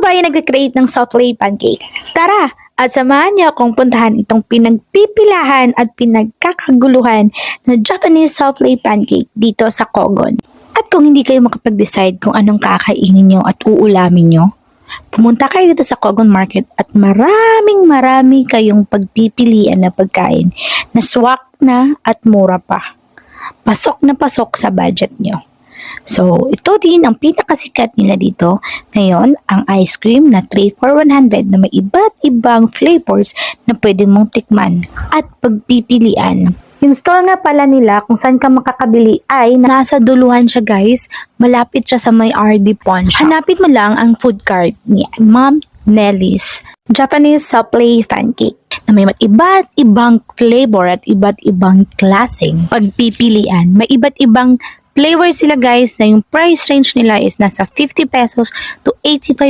ba yung nag-create ng souffle pancake? Tara! At samahan niyo akong puntahan itong pinagpipilahan at pinagkakaguluhan na Japanese souffle pancake dito sa Kogon. At kung hindi kayo makapag-decide kung anong kakainin nyo at uulamin nyo, pumunta kayo dito sa Kogon Market at marami kayong pagpipilian na pagkain na swak na at mura pa. Pasok na pasok sa budget nyo. So, ito din ang pinakasikat nila dito. Ngayon, ang ice cream na 3 for 100 na may iba't ibang flavors na pwede mong tikman at pagpipilian. Yung store nga pala nila kung saan ka makakabili ay nasa duluhan siya guys. Malapit siya sa may RD Pawn Shop. Hanapin mo lang ang food cart ni Ma'am Nelly's Japanese souffle pancake na may iba't ibang flavor at iba't ibang klaseng pagpipilian. May iba't ibang flavor sila guys na yung price range nila is nasa 50 pesos to 85